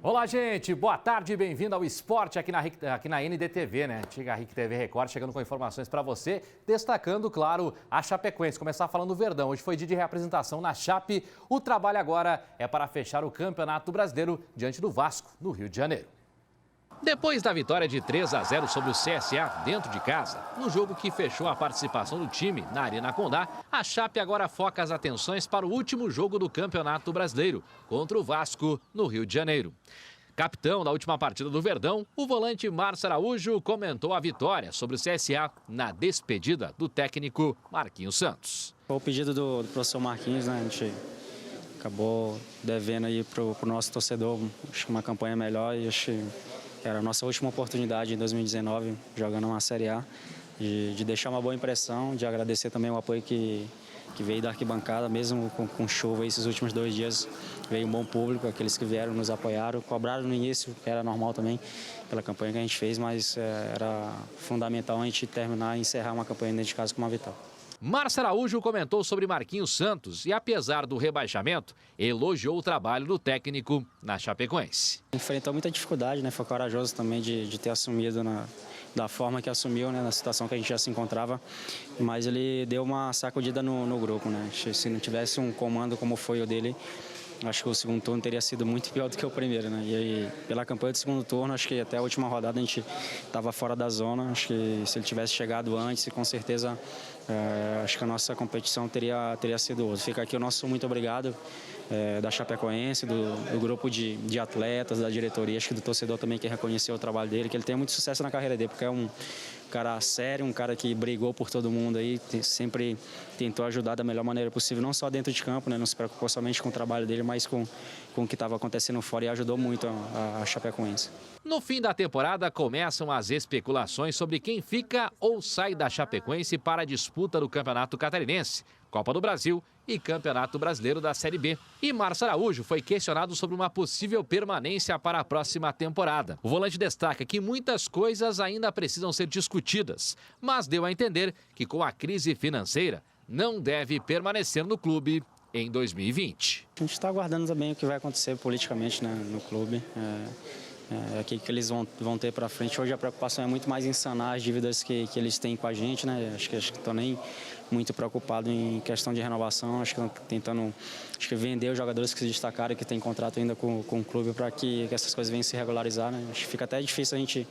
Olá, gente. Boa tarde. Bem-vindo ao Esporte aqui na NDTV, né? Antiga RIC TV Record, chegando com informações para você, destacando, claro, a Chapecoense. Começar falando do Verdão. Hoje foi dia de reapresentação na Chape. O trabalho agora é para fechar o Campeonato Brasileiro diante do Vasco, no Rio de Janeiro. Depois da vitória de 3-0 sobre o CSA dentro de casa, no jogo que fechou a participação do time na Arena Condá, a Chape agora foca as atenções para o último jogo do Campeonato Brasileiro, contra o Vasco, no Rio de Janeiro. Capitão da última partida do Verdão, o volante Márcio Araújo comentou a vitória sobre o CSA na despedida do técnico Marquinhos Santos. Foi o pedido do professor Marquinhos, né? A gente acabou devendo aí pro nosso torcedor, acho que uma campanha melhor, e acho que era a nossa última oportunidade em 2019, jogando uma Série A, de deixar uma boa impressão, de agradecer também o apoio que veio da arquibancada, mesmo com chuva esses últimos 2 dias, veio um bom público, aqueles que vieram nos apoiaram, cobraram no início, que era normal também, pela campanha que a gente fez, mas era fundamental a gente terminar e encerrar uma campanha dentro de casa com uma vitória. Márcio Araújo comentou sobre Marquinhos Santos e, apesar do rebaixamento, elogiou o trabalho do técnico na Chapecoense. Enfrentou muita dificuldade, né? Foi corajoso também de ter assumido da forma que assumiu, né? Na situação que a gente já se encontrava, mas ele deu uma sacudida no grupo, né? Se não tivesse um comando como foi o dele, acho que o segundo turno teria sido muito pior do que o primeiro, né? E aí, pela campanha do segundo turno, acho que até a última rodada a gente estava fora da zona. Acho que se ele tivesse chegado antes, com certeza, acho que a nossa competição teria sido outra. Fica aqui o nosso muito obrigado da Chapecoense, do grupo de atletas, da diretoria, acho que do torcedor também que reconheceu o trabalho dele, que ele tenha muito sucesso na carreira dele, porque é um cara sério, um cara que brigou por todo mundo aí, sempre tentou ajudar da melhor maneira possível, não só dentro de campo, né? Não se preocupou somente com o trabalho dele, mas com o que estava acontecendo fora, e ajudou muito a Chapecoense. No fim da temporada, começam as especulações sobre quem fica ou sai da Chapecoense para a disputa do Campeonato Catarinense, Copa do Brasil e Campeonato Brasileiro da Série B. E Márcio Araújo foi questionado sobre uma possível permanência para a próxima temporada. O volante destaca que muitas coisas ainda precisam ser discutidas, mas deu a entender que com a crise financeira não deve permanecer no clube em 2020. A gente está aguardando também o que vai acontecer politicamente, né, no clube. O que eles vão ter para frente. Hoje a preocupação é muito mais em sanar as dívidas que eles têm com a gente, né? Acho que estão nem muito preocupados em questão de renovação. Acho que estão tentando vender os jogadores que se destacaram, que têm contrato ainda com o clube, para que essas coisas venham se regularizar, né? Acho que fica até difícil a gente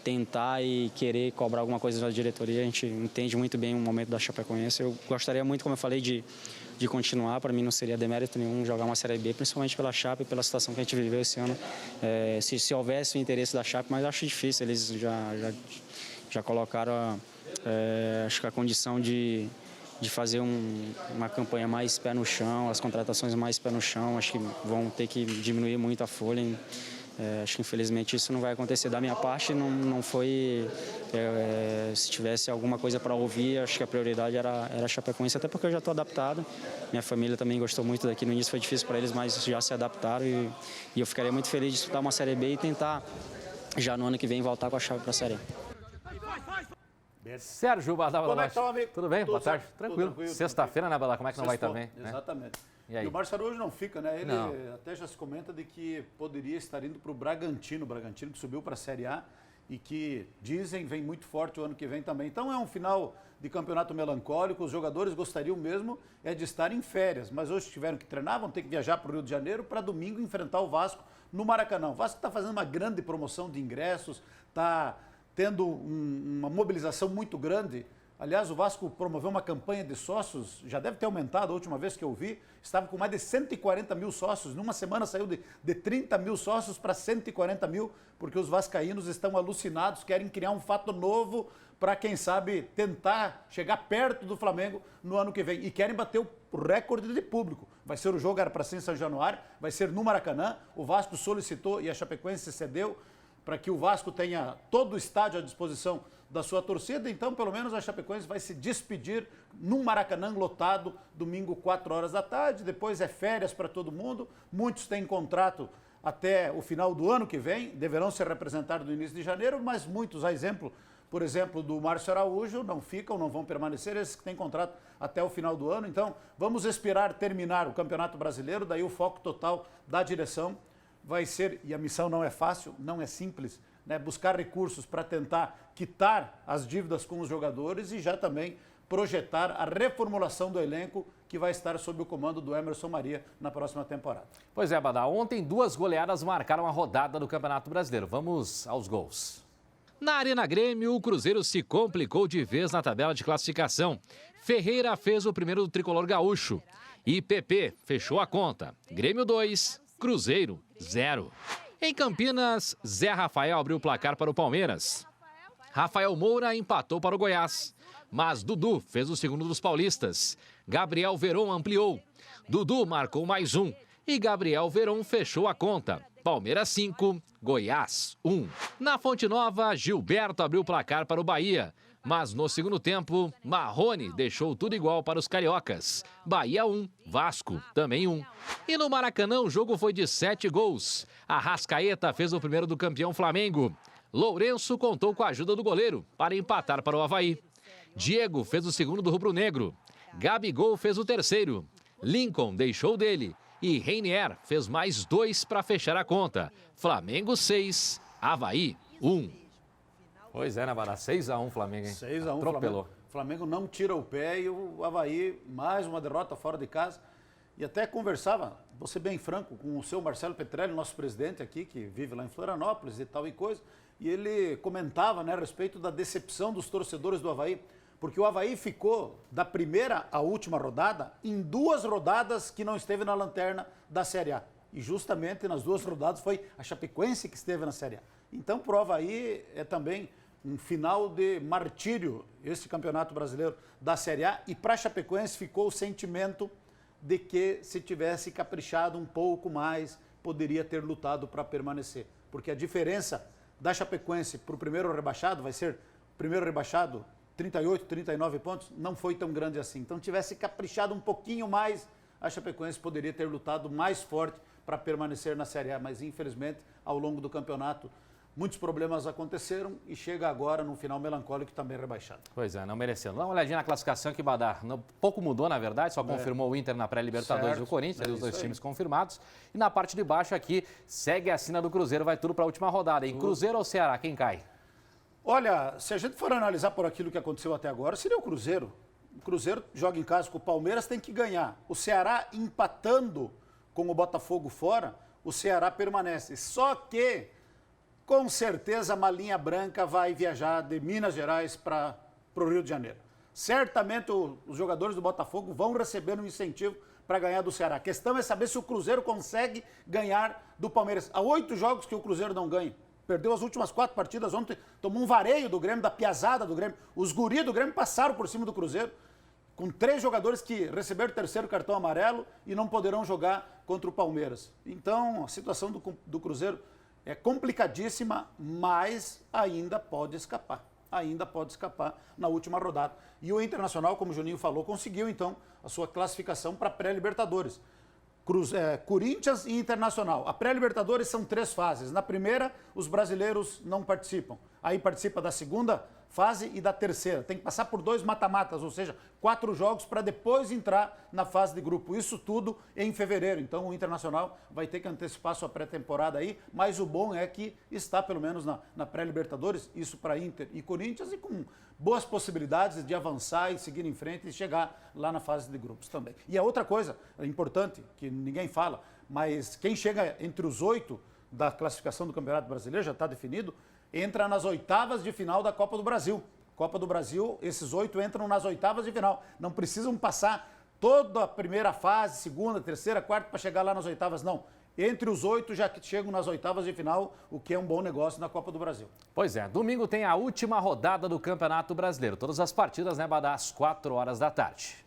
tentar e querer cobrar alguma coisa da diretoria. A gente entende muito bem o momento da Chapecoense. Eu gostaria muito, como eu falei, de continuar. Para mim não seria demérito nenhum jogar uma Série B, principalmente pela Chape, pela situação que a gente viveu esse ano. Se houvesse o interesse da Chape, mas acho difícil. Eles já colocaram acho que a condição de fazer uma campanha mais pé no chão, as contratações mais pé no chão. Acho que vão ter que diminuir muito a folha. Acho que infelizmente isso não vai acontecer. Da minha parte não foi, se tivesse alguma coisa para ouvir, acho que a prioridade era a Chapecoense, até porque eu já estou adaptado. Minha família também gostou muito daqui, no início foi difícil para eles, mas já se adaptaram, e eu ficaria muito feliz de disputar uma Série B e tentar já no ano que vem voltar com a chave para a Série A. Sérgio Badava, como é que tá, amigo? Tudo bem? Boa tarde. Tranquilo. Tranquilo. Sexta-feira, né, Badava? Como é que não vai estar bem? Exatamente. E o Márcio Araújo não fica, né? Ele não. Até já se comenta de que poderia estar indo para o Bragantino que subiu para a Série A e que, dizem, vem muito forte o ano que vem também. Então é um final de campeonato melancólico, os jogadores gostariam mesmo de estar em férias, mas hoje tiveram que treinar, vão ter que viajar para o Rio de Janeiro para domingo enfrentar o Vasco no Maracanã. O Vasco está fazendo uma grande promoção de ingressos, está tendo uma mobilização muito grande. Aliás, o Vasco promoveu uma campanha de sócios, já deve ter aumentado a última vez que eu vi, estava com mais de 140 mil sócios, numa semana saiu de 30 mil sócios para 140 mil, porque os vascaínos estão alucinados, querem criar um fato novo para, quem sabe, tentar chegar perto do Flamengo no ano que vem. E querem bater o recorde de público. Vai ser o jogo, era para ser em São Januário, vai ser no Maracanã, o Vasco solicitou e a Chapecoense cedeu para que o Vasco tenha todo o estádio à disposição da sua torcida. Então, pelo menos a Chapecoense vai se despedir num Maracanã lotado, domingo, 4 horas da tarde. Depois é férias para todo mundo. Muitos têm contrato até o final do ano que vem, deverão se representar no início de janeiro, mas muitos, a exemplo, por exemplo, do Márcio Araújo, não ficam, não vão permanecer, esses que têm contrato até o final do ano. Então, vamos esperar terminar o Campeonato Brasileiro, daí o foco total da direção vai ser, e a missão não é fácil, não é simples, né? Buscar recursos para tentar quitar as dívidas com os jogadores e já também projetar a reformulação do elenco que vai estar sob o comando do Emerson Maria na próxima temporada. Pois é, Badá, ontem 2 goleadas marcaram a rodada do Campeonato Brasileiro. Vamos aos gols. Na Arena Grêmio, o Cruzeiro se complicou de vez na tabela de classificação. Ferreira fez o primeiro do tricolor gaúcho. E PP fechou a conta. Grêmio 2, Cruzeiro 0. Em Campinas, Zé Rafael abriu o placar para o Palmeiras. Rafael Moura empatou para o Goiás. Mas Dudu fez o segundo dos paulistas. Gabriel Veron ampliou. Dudu marcou mais um. E Gabriel Veron fechou a conta. Palmeiras 5, Goiás 1. Na Fonte Nova, Gilberto abriu o placar para o Bahia. Mas no segundo tempo, Marrone deixou tudo igual para os cariocas. Bahia 1, Vasco também 1. E no Maracanã, o jogo foi de 7 gols. Arrascaeta fez o primeiro do campeão Flamengo. Lourenço contou com a ajuda do goleiro para empatar para o Avaí. Diego fez o segundo do rubro-negro. Gabigol fez o terceiro. Lincoln deixou dele. E Reinier fez mais 2 para fechar a conta. Flamengo 6, Avaí 1. Pois é, né, Bará? 6-1 Flamengo, hein? 6-1 Atropelou. Flamengo não tira o pé e o Avaí, mais uma derrota fora de casa. E até conversava, vou ser bem franco, com o seu Marcelo Petrelli, nosso presidente aqui, que vive lá em Florianópolis e tal e coisa. E ele comentava, né, a respeito da decepção dos torcedores do Avaí. Porque o Avaí ficou, da primeira à última rodada, em 2 rodadas que não esteve na lanterna da Série A. E justamente nas 2 rodadas foi a Chapecoense que esteve na Série A. Então, para o Avaí é também um final de martírio esse Campeonato Brasileiro da Série A. E para a Chapecoense ficou o sentimento de que se tivesse caprichado um pouco mais, poderia ter lutado para permanecer. Porque a diferença da Chapecoense para o primeiro rebaixado, vai ser o primeiro rebaixado 38, 39 pontos, não foi tão grande assim. Então, tivesse caprichado um pouquinho mais, a Chapecoense poderia ter lutado mais forte para permanecer na Série A. Mas, infelizmente, ao longo do campeonato, muitos problemas aconteceram e chega agora num final melancólico também rebaixado. Pois é, não merecendo. Dá uma olhadinha na classificação que Badar. Pouco mudou, na verdade, só confirmou o Inter na pré-Libertadores e o Corinthians, os 2 times confirmados. E na parte de baixo aqui, segue a sina do Cruzeiro, vai tudo para a última rodada. Em Cruzeiro ou Ceará, quem cai? Olha, se a gente for analisar por aquilo que aconteceu até agora, seria o Cruzeiro. O Cruzeiro joga em casa com o Palmeiras, tem que ganhar. O Ceará empatando com o Botafogo fora, o Ceará permanece. Só que, com certeza, a malinha branca vai viajar de Minas Gerais para o Rio de Janeiro. Certamente os jogadores do Botafogo vão receber um incentivo para ganhar do Ceará. A questão é saber se o Cruzeiro consegue ganhar do Palmeiras. Há 8 jogos que o Cruzeiro não ganha. Perdeu as últimas 4 partidas ontem, tomou um vareio do Grêmio, da piazada do Grêmio. Os guris do Grêmio passaram por cima do Cruzeiro, com 3 jogadores que receberam o 3º cartão amarelo e não poderão jogar contra o Palmeiras. Então, a situação do Cruzeiro é complicadíssima, mas ainda pode escapar. Ainda pode escapar na última rodada. E o Internacional, como o Juninho falou, conseguiu, então, a sua classificação para a pré-Libertadores. Corinthians e Internacional. A pré-Libertadores são 3 fases. Na primeira, os brasileiros não participam. Aí participa da segunda fase e da terceira. Tem que passar por 2 mata-matas, ou seja, 4 jogos para depois entrar na fase de grupo. Isso tudo em fevereiro. Então o Internacional vai ter que antecipar sua pré-temporada aí, mas o bom é que está pelo menos na pré-Libertadores, isso para Inter e Corinthians, e com boas possibilidades de avançar e seguir em frente e chegar lá na fase de grupos também. E a outra coisa importante, que ninguém fala, mas quem chega entre os 8 da classificação do Campeonato Brasileiro, já está definido, entra nas oitavas de final da Copa do Brasil. Copa do Brasil, esses 8 entram nas oitavas de final. Não precisam passar toda a primeira fase, segunda, terceira, quarta, para chegar lá nas oitavas, não. Entre os 8 já chegam nas oitavas de final, o que é um bom negócio na Copa do Brasil. Pois é, domingo tem a última rodada do Campeonato Brasileiro. Todas as partidas, né, Badá, às 4 horas da tarde.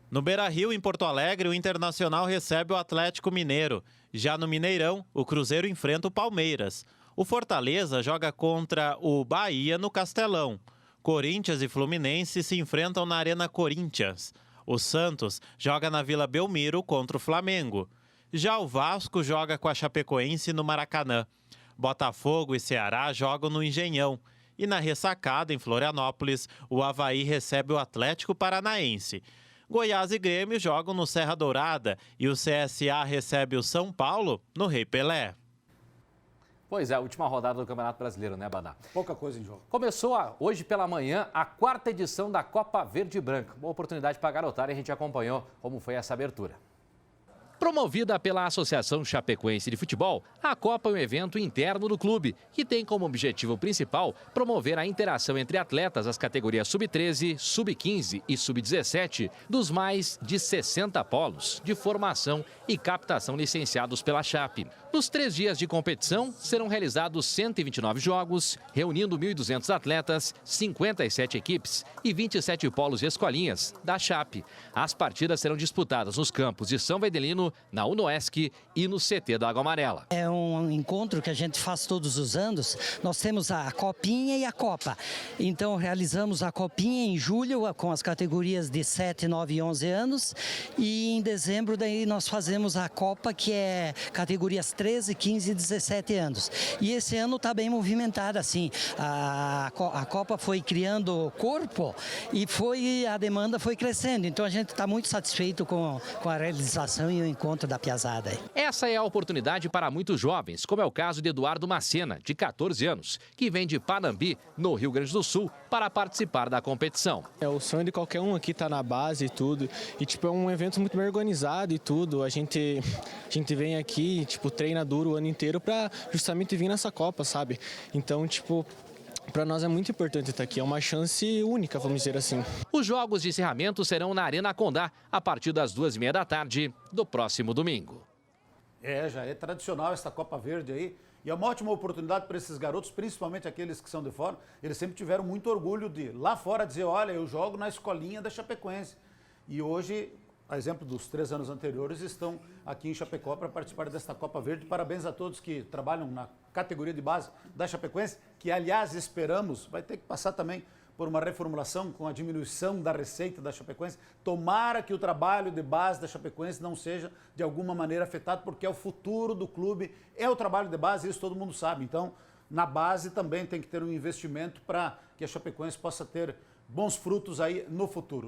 No Beira-Rio, em Porto Alegre, o Internacional recebe o Atlético Mineiro. Já no Mineirão, o Cruzeiro enfrenta o Palmeiras. O Fortaleza joga contra o Bahia no Castelão. Corinthians e Fluminense se enfrentam na Arena Corinthians. O Santos joga na Vila Belmiro contra o Flamengo. Já o Vasco joga com a Chapecoense no Maracanã. Botafogo e Ceará jogam no Engenhão. E na Ressacada, em Florianópolis, o Avaí recebe o Atlético Paranaense. Goiás e Grêmio jogam no Serra Dourada e o CSA recebe o São Paulo no Rei Pelé. Pois é, a última rodada do Campeonato Brasileiro, né, Badá? Pouca coisa em jogo. Começou hoje pela manhã a 4ª edição da Copa Verde e Branca. Boa oportunidade para a garotada e a gente acompanhou como foi essa abertura. Promovida pela Associação Chapecoense de Futebol, a Copa é um evento interno do clube, que tem como objetivo principal promover a interação entre atletas das categorias Sub-13, Sub-15 e Sub-17 dos mais de 60 polos de formação e captação licenciados pela Chape. Nos 3 dias de competição, serão realizados 129 jogos, reunindo 1.200 atletas, 57 equipes e 27 polos e escolinhas da Chape. As partidas serão disputadas nos campos de São Vedelino, na Unoesc e no CT da Água Amarela. É um encontro que a gente faz todos os anos. Nós temos a Copinha e a Copa. Então realizamos a Copinha em julho com as categorias de 7, 9 e 11 anos. E em dezembro daí nós fazemos a Copa, que é categorias 13, 15 e 17 anos. E esse ano está bem movimentado assim. A Copa foi criando corpo e a demanda foi crescendo. Então a gente está muito satisfeito com a realização e o encontro da piazada. Essa é a oportunidade para muitos jovens, como é o caso de Eduardo Macena, de 14 anos, que vem de Panambi, no Rio Grande do Sul, para participar da competição. É o sonho de qualquer um aqui estar na base e tudo. E tipo, é um evento muito bem organizado e tudo. A gente vem aqui, tipo, treina duro o ano inteiro para justamente vir nessa Copa, sabe? Então, tipo, para nós é muito importante estar aqui, é uma chance única, vamos dizer assim. Os jogos de encerramento serão na Arena Condá, a partir das 2h30 da tarde do próximo domingo. Já é tradicional essa Copa Verde aí. E é uma ótima oportunidade para esses garotos, principalmente aqueles que são de fora. Eles sempre tiveram muito orgulho de lá fora dizer, olha, eu jogo na escolinha da Chapecoense. E hoje, a exemplo dos 3 anos anteriores, estão aqui em Chapecó para participar desta Copa Verde. Parabéns a todos que trabalham na categoria de base da Chapecoense, que, aliás, esperamos, vai ter que passar também por uma reformulação com a diminuição da receita da Chapecoense. Tomara que o trabalho de base da Chapecoense não seja, de alguma maneira, afetado, porque é o futuro do clube, é o trabalho de base, isso todo mundo sabe. Então, na base também tem que ter um investimento para que a Chapecoense possa ter bons frutos aí no futuro.